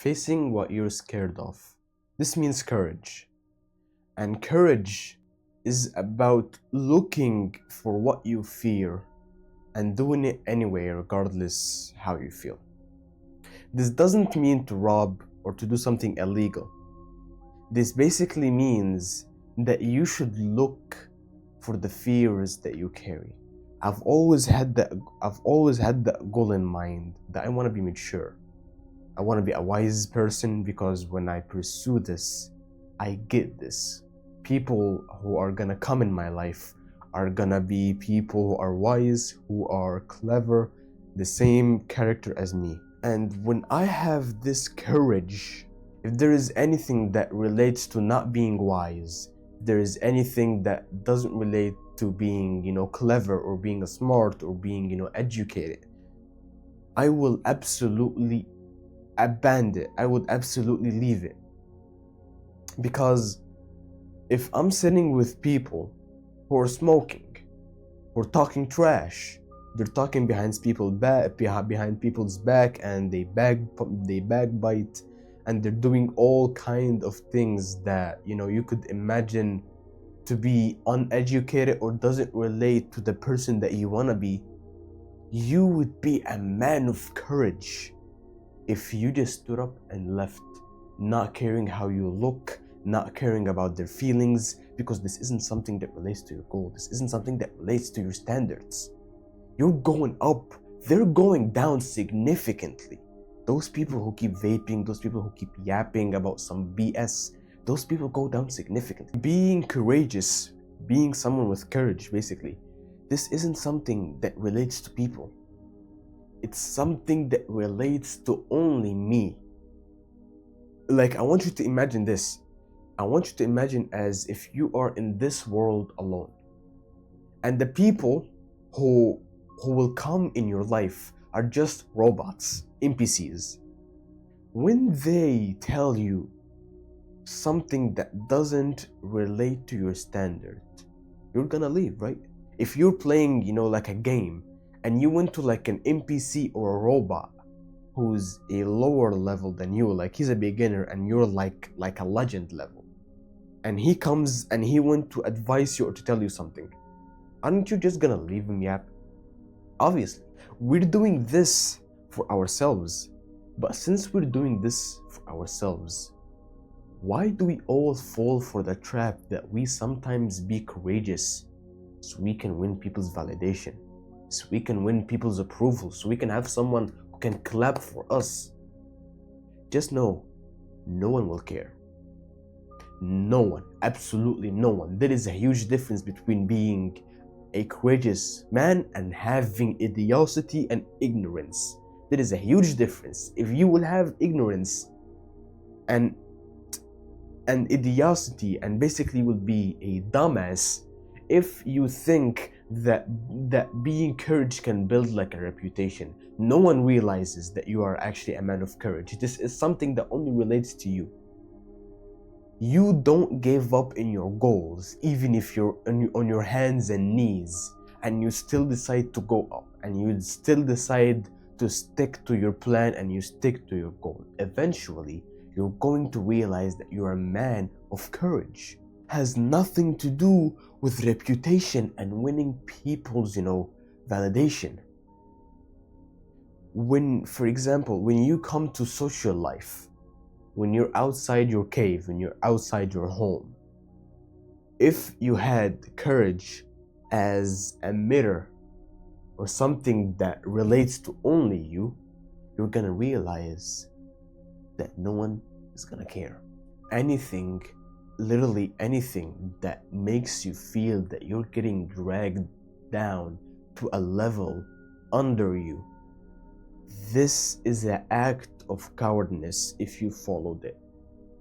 Facing what you're scared of. This means courage. And courage is about looking for what you fear and doing it anyway, regardless how you feel. This doesn't mean to rob or to do something illegal. This basically means that you should look for the fears that you carry. I've always had that goal in mind, that I want to be mature. I want to be a wise person, because when I pursue this, I get this. People who are gonna come in my life are gonna be people who are wise, who are clever, the same character as me. And when I have this courage, if there is anything that relates to not being wise, if there is anything that doesn't relate to being, clever or being smart or being, educated, I will absolutely abandon it. I would absolutely leave it. Because if I'm sitting with people who are smoking, who are talking trash, they're talking behind people's back, and they backbite, and they're doing all kind of things that you could imagine to be uneducated or doesn't relate to the person that you want to be, you would be a man of courage if you just stood up and left, not caring how you look, not caring about their feelings, because this isn't something that relates to your goal. This isn't something that relates to your standards. You're going up, they're going down significantly. Those people who keep vaping, those people who keep yapping about some BS, those people go down significantly. Being courageous, being someone with courage, basically, this isn't something that relates to people. It's something that relates to only me. Like, I want you to imagine this. I want you to imagine as if you are in this world alone, and the people who will come in your life are just robots, NPCs. When they tell you something that doesn't relate to your standard, you're gonna leave, right? If you're playing, like a game, and you went to like an NPC or a robot who's a lower level than you, like he's a beginner and you're like a legend level, and he comes and he went to advise you or to tell you something, aren't you just gonna leave him yap? Obviously, we're doing this for ourselves. But since we're doing this for ourselves, why do we all fall for the trap that we sometimes be courageous so we can win people's validation, so we can win people's approval, so we can have someone who can clap for us? Just know, no one will care. No one, absolutely no one. There is a huge difference between being a courageous man and having idiocy and ignorance. There is a huge difference. If you will have ignorance and idiocy and basically will be a dumbass if you think that being courage can build like a reputation. No one realizes that you are actually a man of courage. This is something that only relates to you. You don't give up in your goals, even if you're on your hands and knees, and you still decide to go up, and you still decide to stick to your plan, and you stick to your goal. Eventually, you're going to realize that you're a man of courage. Has nothing to do with reputation and winning people's, validation. For example, when you come to social life, when you're outside your cave, when you're outside your home, if you had courage as a mirror or something that relates to only you, you're gonna realize that no one is gonna care. Anything, literally anything that makes you feel that you're getting dragged down to a level under you, this is an act of cowardness if you followed it.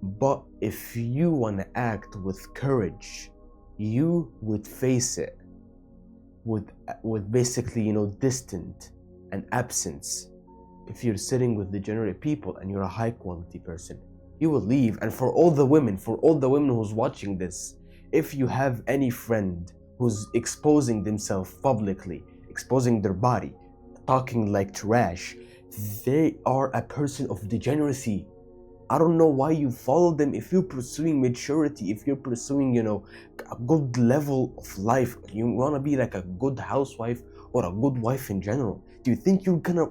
But if you want to act with courage, you would face it with basically, distant and absence. If you're sitting with degenerate people and you're a high quality person, you will leave. And for all the women who's watching this, if you have any friend who's exposing themselves publicly, exposing their body, talking like trash, they are a person of degeneracy. I don't know why you follow them. If you're pursuing maturity, if you're pursuing, a good level of life, you want to be like a good housewife or a good wife in general, do you think you're gonna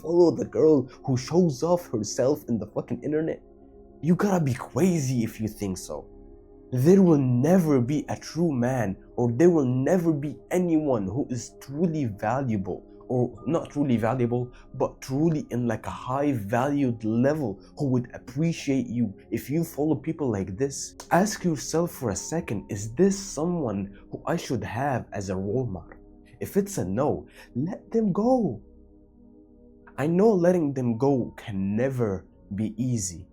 follow the girl who shows off herself in the fucking internet? You gotta be crazy if you think so. There will never be a true man, or there will never be anyone who is truly valuable, or not truly valuable, but truly in like a high valued level, who would appreciate you if you follow people like this. Ask yourself for a second, is this someone who I should have as a role model? If it's a no, let them go. I know letting them go can never be easy,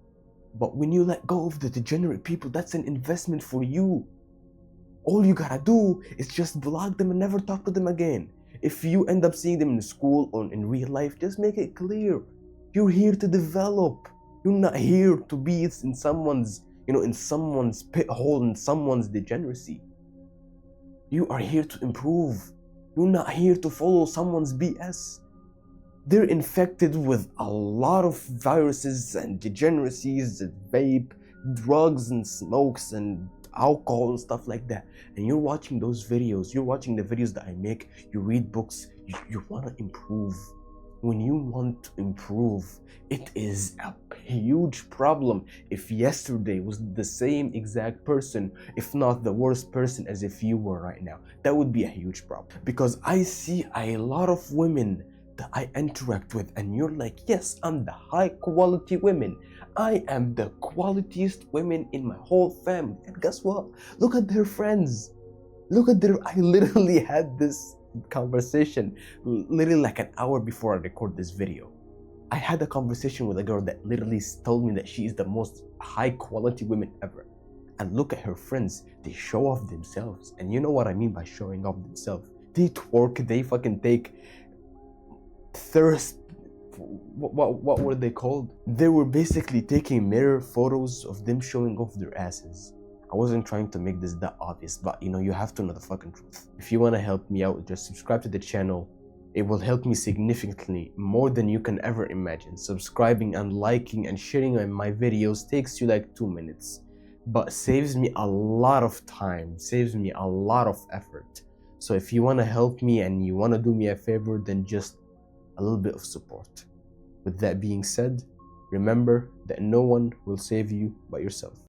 but when you let go of the degenerate people, that's an investment for you. All you gotta do is just block them and never talk to them again. If you end up seeing them in school or in real life, just make it clear. You're here to develop. You're not here to be in someone's pit hole, in someone's degeneracy. You are here to improve. You're not here to follow someone's BS. They're infected with a lot of viruses and degeneracies and vape, drugs and smokes and alcohol and stuff like that. And you're watching those videos, you're watching the videos that I make, you read books, you want to improve. When you want to improve, it is a huge problem if yesterday was the same exact person, if not the worst person as if you were right now. That would be a huge problem. Because I see a lot of women that I interact with, and you're like, yes, I'm the high quality women. I am the qualitiest women in my whole family. And guess what? Look at their friends. I literally had this conversation literally like an hour before I record this video. I had a conversation with a girl that literally told me that she is the most high quality woman ever. And look at her friends, they show off themselves. And you know what I mean by showing off themselves? They twerk, they fucking take what were they called? They were basically taking mirror photos of them showing off their asses. I wasn't trying to make this that obvious, but you have to know the fucking truth. If you want to help me out, just subscribe to the channel. It will help me significantly, more than you can ever imagine. Subscribing and liking and sharing my videos takes you like 2 minutes, but saves me a lot of time, saves me a lot of effort. So if you want to help me and you want to do me a favor, then just a little bit of support. With that being said, remember that no one will save you but yourself.